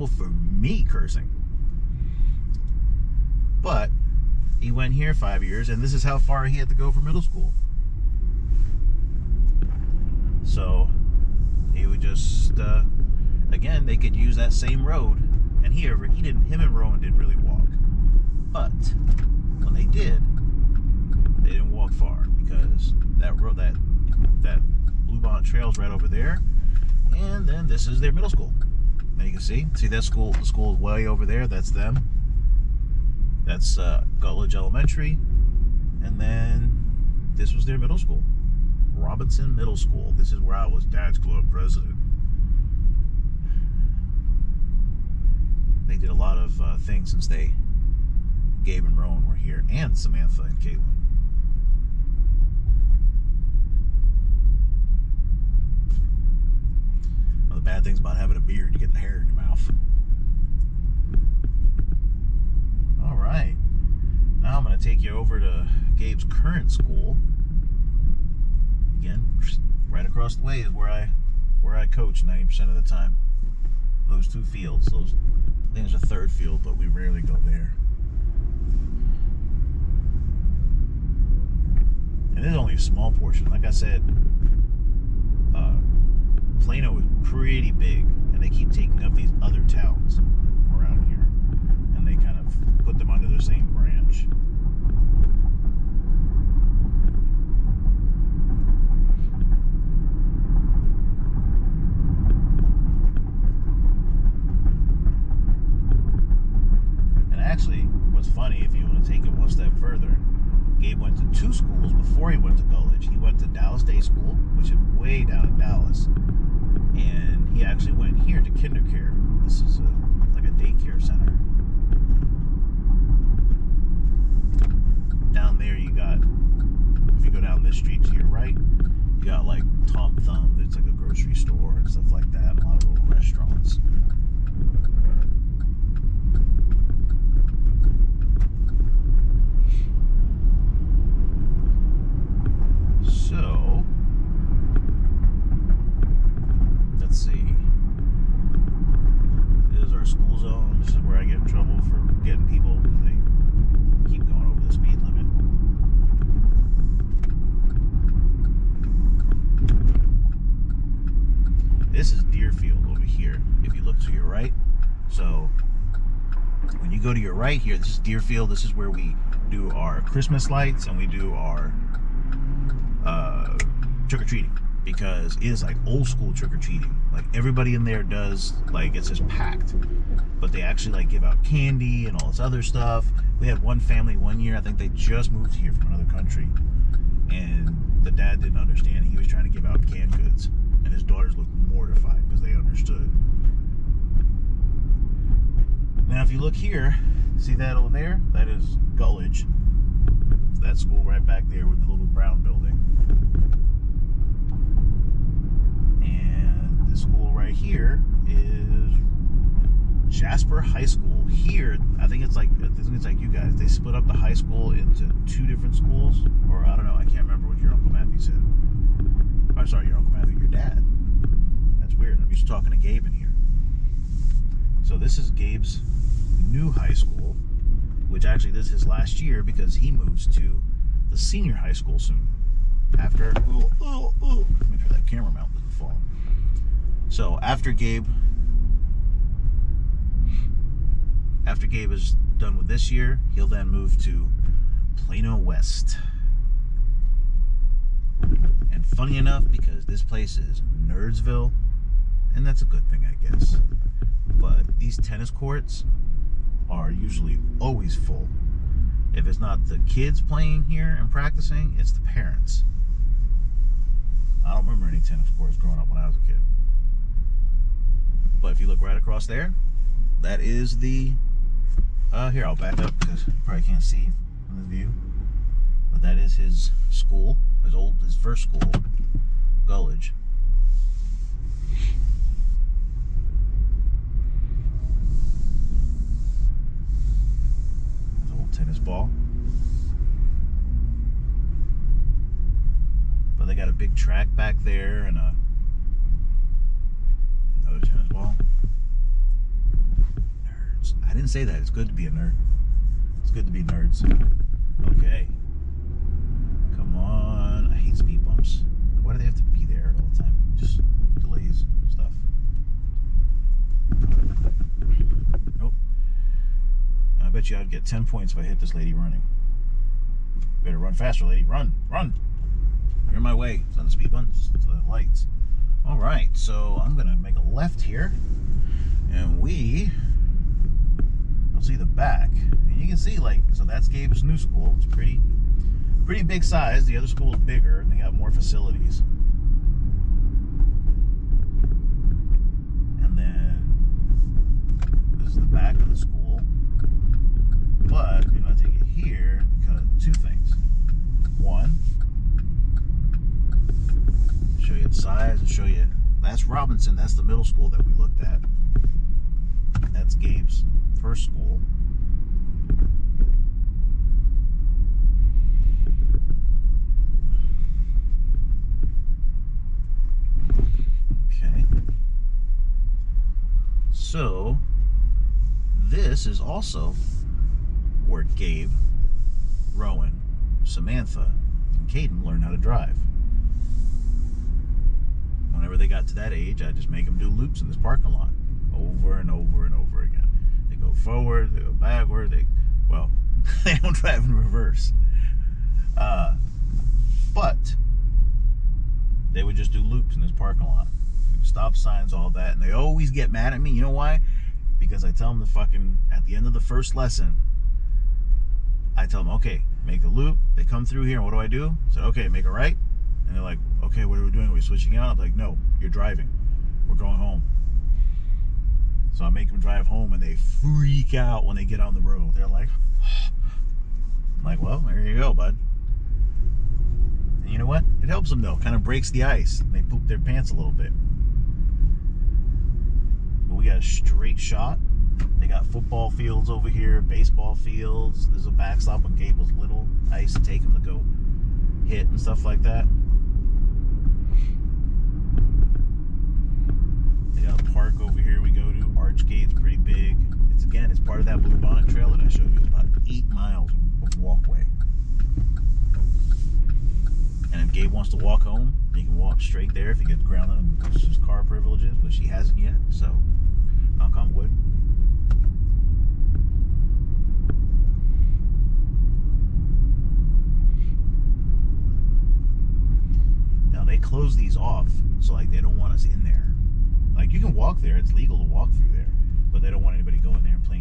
for me cursing. But he went here 5 years, and this is how far he had to go for middle school. So he would just, again, they could use that same road, and him and Rowan didn't really walk. But when they did, they didn't walk far because that road, that Bluebonnet Trail's right over there, and then this is their middle school. Now you can see that school. The school is way over there. That's them. That's Gulledge Elementary, and then this was their middle school, Robinson Middle School. This is where I was Dad's Club president. They did a lot of things since Gabe and Rowan were here, and Samantha and Caitlin. One of the bad things about having a beard, you get the hair in your mouth. All right, now I'm going to take you over to Gabe's current school. Again, right across the way is where I coach 90% of the time. Those two fields, I think there's a third field, but we rarely go there. And this is only a small portion. Like I said, Plano is pretty big, and they keep taking up these other towns around here, and they kind of put them under their same branch. And actually, what's funny, if you want to take it one step further, Gabe went to 2 schools before he went to Gulledge. He went to Dallas Day School, which is way down in Dallas, and he actually went here to KinderCare. This is like a daycare center. Down there you got, if you go down this street to your right, you got like Tom Thumb. It's like a grocery store and stuff like that, and a lot of little restaurants. So, let's see. This is our school zone. This is where I get in trouble for getting people because they keep going over the speed limit. This is Deerfield over here, if you look to your right. So, when you go to your right here, this is Deerfield. This is where we do our Christmas lights and we do our trick-or-treating, because it is like old school trick-or-treating. Like everybody in there does, like, it's just packed, but they actually like give out candy and all this other stuff. We had one family one year, I think they just moved here from another country, and the dad didn't understand. He was trying to give out canned goods, and his daughters looked mortified because they understood. Now if you look here, see that over there? That is Gulledge. That school right back there with the little brown building. And the school right here is Jasper High School. Here, I think it's like you guys. They split up the high school into 2 different schools, or I don't know. I can't remember what your Uncle Matthew said. I'm sorry, your Uncle Matthew, your dad. That's weird. I'm used to talking to Gabe in here. So this is Gabe's new high school, which actually this is his last year because he moves to the senior high school soon. After, make sure that camera mount doesn't fall. So after Gabe is done with this year, he'll then move to Plano West. And funny enough, because this place is Nerdsville, and that's a good thing, I guess, but these tennis courts are usually always full. If it's not the kids playing here and practicing, it's the parents. I don't remember any tennis courts growing up when I was a kid. But if you look right across there, that is the, here, I'll back up because you probably can't see from this view. But that is his school, his first school, Gulledge. His old tennis ball. But they got a big track back there and another tennis ball. I didn't say that. It's good to be a nerd. It's good to be nerds. Okay. Come on. I hate speed bumps. Why do they have to be there all the time? Just delays stuff. Nope. I bet you I'd get 10 points if I hit this lady running. Better run faster, lady. Run. Run. You're in my way. It's on the speed bumps. It's the lights. All right. So I'm going to make a left here. And we... I'll see the back. And you can see, like, so that's Gabe's new school. It's pretty big size. The other school is bigger, and they got more facilities. And then this is the back of the school. But you're going to take it here because two things. One, show you the size and show you that's Robinson. That's the middle school that we looked at. That's Gabe's first school. Okay. So this is also where Gabe, Rowan, Samantha, and Caden learn how to drive. Whenever they got to that age, I just make them do loops in this parking lot over and over and over again. They go forward, they go backward, they don't drive in reverse. But they would just do loops in this parking lot. Stop signs, all that, and they always get mad at me. You know why? Because I tell them at the end of the first lesson, I tell them, okay, make the loop. They come through here, and what do? I said, okay, make a right. And they're like, okay, what are we doing? Are we switching out? I'm like, no, you're driving. We're going home. So I make them drive home, and they freak out when they get on the road. They're like, I'm like, well, there you go, bud. And you know what? It helps them, though. Kind of breaks the ice. They poop their pants a little bit. But we got a straight shot. They got football fields over here, baseball fields. There's a backstop when Gabe was little. I used to take him to go hit and stuff like that. They got a park over here we go to. Archgate's pretty big. It's part of that Blue Bonnet Trail that I showed you. It's about 8 miles of walkway. And if Gabe wants to walk home, he can walk straight there if he gets grounded and loses his car privileges, which he hasn't yet, so knock on wood. Now they close these off, so like they don't want us in there. Like you can walk there, it's legal to walk through there, but they don't want anybody going there and playing